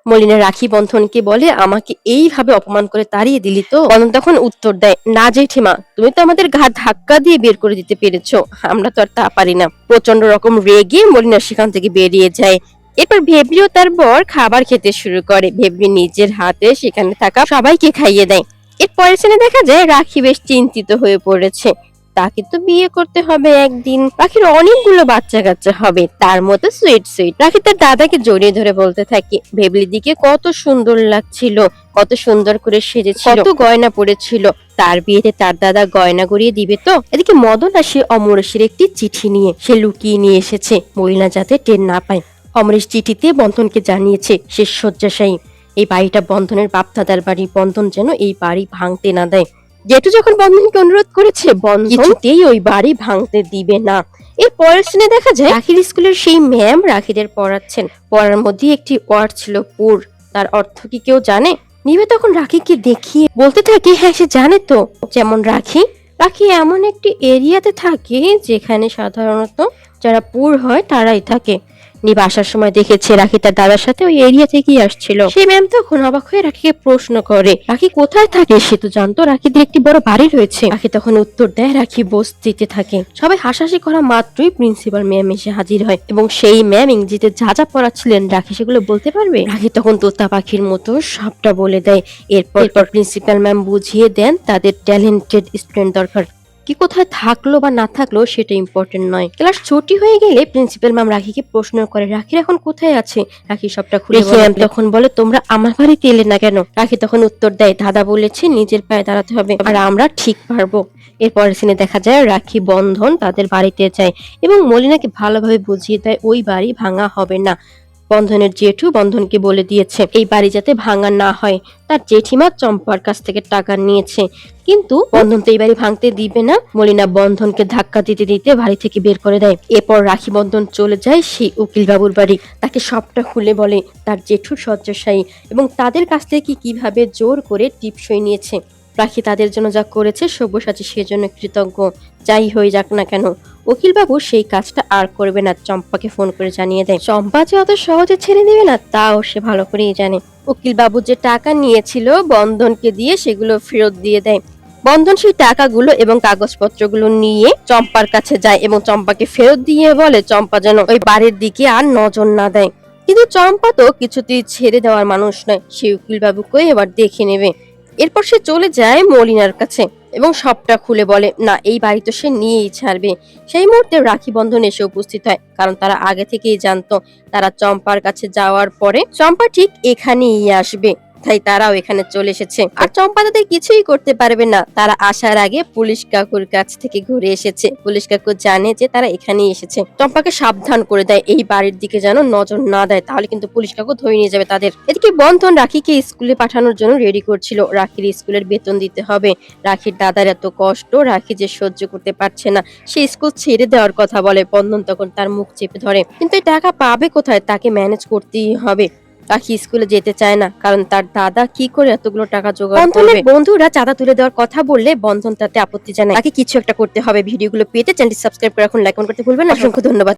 মলিনা রাখি বন্ধনকে বলে, আমাকে এইভাবে অপমান করে তাড়িয়ে দিলি তো? বন্ধন তখন উত্তর দেয়, না জেঠিমা, তুমি তো আমাদের ঘাট ধাক্কা দিয়ে বের করে দিতে পেরেছো, আমরা তো আর তা পারি না। প্রচন্ড রকম রেগে মলিনা সেখান থেকে বেরিয়ে যায়। এরপর ভেবরি ও তার বর খাবার খেতে শুরু করে। ভেবরি নিজের হাতে সেখানে থাকা সবাইকে খাইয়ে দেয়। এর পরের সিনে দেখা যায় রাখি বেশ চিন্তিত হয়ে পড়েছে। তাকে তো বিয়ে করতে হবে একদিন, রাখির অনেকগুলো বাচ্চা কাচ্চা হবে, তার মতো সুইট সুইট। রাখি তার দাদাকে জড়িয়ে ধরে বলতে থাকে, ভেবলির দিকে কত সুন্দর লাগছিল, কত সুন্দর করে সেজেছিল, কত গয়না পড়েছিল, তার বিয়েতে তার দাদা গয়না গড়িয়ে দিবে তো। এদিকে মদন আসে অমরেশের একটি চিঠি নিয়ে, সে লুকিয়ে নিয়ে এসেছে মহিলা যাতে টের না পায়। অমরেশ চিঠিতে বন্ধনকে জানিয়েছে সে শয্যাশায়ী, এই বাড়িটা বন্ধনের বাপদাদার বাড়ি, বন্ধন যেন এই বাড়ি ভাঙতে না দেয়। জেঠু যখন বন্ধনকে অনুরোধ করেছে, বন্ধন কিছুতেই ওই বাড়ি ভাঙতে দিবে না। এর পরের সিনে দেখা যায় রাখির স্কুলের সেই ম্যাম রাখিদের পড়াচ্ছেন। পড়ার মধ্যে একটি ওয়ার্ড ছিল পুর, তার অর্থ কি কেউ জানে? নিভে তখন রাখিকে দেখিয়ে বলতে থাকে, হ্যাঁ সে জানে তো। যেমন রাখি রাখি এমন একটি এরিয়াতে থাকে যেখানে সাধারণত যারা পুর হয় তারাই থাকে। নিভা আসার সময় দেখেছে রাখি তার দাদার সাথে ওই এরিয়া থেকেই আসছিল। সেই ম্যাম তখন অবাক হয়ে রাখিকে প্রশ্ন করে, রাখি কোথায় থাকে? সে তো জানতো রাখিদের একটি বড় বাড়ি রয়েছে। রাখি তখন উত্তর দেয়, রাখি বস্তিতে থাকে। সবাই হাসাহাসি করা মাত্রই প্রিন্সিপাল ম্যাম এসে হাজির হয় এবং সেই ম্যাম ইংরেজিতে যা যা পড়াচ্ছিলেন রাখি সেগুলো বলতে পারবে। রাখি তখন তোতা পাখির মতো সবটা বলে দেয়। এরপর প্রিন্সিপাল ম্যাম বুঝিয়ে দেন তাদের ট্যালেন্টেড স্টুডেন্ট দরকার, কি কোথায় থাকলো বা না থাকলো সেটা ইম্পর্টেন্ট নয়। ক্লাস ছুটি হয়ে গেলে প্রিন্সিপাল ম্যাম রাখিকে প্রশ্ন করে, রাখির এখন কোথায় আছে? রাখি সবটা খুলে বলে। তখন বলে, তোমরা আমার বাড়িতে এলে না কেন? রাখি তখন উত্তর দেয়, দাদা বলেছে নিজের পায়ে দাঁড়াতে হবে, আর আমরা ঠিক পারবো। এরপরের সিনে দেখা যায় রাখি বন্ধন তাদের বাড়িতে যায় এবং মলিনাকে ভালোভাবে বুঝিয়ে দেয় ওই বাড়ি ভাঙা হবে না। বন্ধনের জেঠু বন্ধনকে বলে দিয়েছে এই বাড়ি যাতে ভাঙা না হয়। তার জেঠিমা চম্পার কাছ থেকে টাকা নিয়েছে, কিন্তু বন্ধন তো এই বাড়ি ভাঙতে দিবে না। মলিনা বন্ধনকে ধাক্কা দিতে দিতে বাড়ি থেকে বের করে দেয়। এরপর রাখি বন্ধন চলে যায় সেই উকিল বাবুর বাড়ি, তাকে সবটা খুলে বলে তার জেঠুর শয্যাশায়ী এবং তাদের কাছ থেকে কিভাবে জোর করে টিপসই নিয়েছে। রাখি তাদের জন্য যা করেছে সব্যসাচী সেজন্য কৃতজ্ঞ, যাই হয়ে যাক না কেন। উকিল বাবু সেই কাজটা আর করবে না, চম্পাকে ফোন করে জানিয়ে দেয়। চম্পা যে অত সহজে ছেড়ে দিবে না তাও সে ভালো করেই জানে। উকিল বাবু যে টাকা নিয়েছিল বন্ধনকে দিয়ে সেগুলো ফেরত দিয়ে দেয়। বন্ধন সেই টাকাগুলো এবং কাগজপত্রগুলো নিয়ে চম্পার কাছে যায় এবং চম্পাকে ফেরত দিয়ে বলে চম্পা যেন ওই বাড়ির দিকে আর নজর না দেয়। কিন্তু চম্পা তো কিছুতেই ছেড়ে দেওয়ার মানুষ নয়, সে উকিল বাবুকে এবার দেখে নেবে। এরপর সে চলে যায় মলিনার কাছে এবং সবটা খুলে বলে, না এই বাড়ি তো সে নিয়েই ছাড়বে। সেই মুহূর্তে রাখি বন্ধন এসে উপস্থিত হয়, কারণ তারা আগে থেকেই জানতো তারা চম্পার কাছে যাওয়ার পরে চম্পা ঠিক এখানেই আসবে, তাই তারাও এখানে চলে এসেছে। আর চম্পা তাদের কিছুই করতে পারবে না, তারা আসার আগে পুলিশ কাকুর কাছ থেকে ঘুরে এসেছে। পুলিশ কাকু জানে যে তারা এখানেই এসেছে, চম্পাকে সাবধান করে দেয় এই বাড়ির দিকে যেন নজর না দেয়, তাহলে কিন্তু পুলিশ কাকু ধরে নিয়ে যাবে তাদের। এদিকে বন্ধন রাখিকে স্কুলে পাঠানোর জন্য রেডি করছিল, রাখির স্কুলের বেতন দিতে হবে। রাখির দাদার এত কষ্ট রাখি যে সহ্য করতে পারছে না, সে স্কুল ছেড়ে দেওয়ার কথা বলে। বন্ধন তখন তার মুখ চেপে ধরে, কিন্তু এই টাকা পাবে কোথায়? তাকে ম্যানেজ করতেই হবে। রাখি স্কুলে যেতে চায় না, কারণ তার দাদা কি করে এতগুলো টাকা জোগাড় করবে। বন্ধনের বন্ধুরা চাঁদা তুলে দেওয়ার কথা বললে বন্ধন তাতে আপত্তি জানায়। তাকে কিছু একটা করতে হবে। ভিডিওগুলো পেতে চ্যানেলটি সাবস্ক্রাইব করে রাখুন, লাইক করতে ভুলবেন না। অসংখ্য ধন্যবাদ।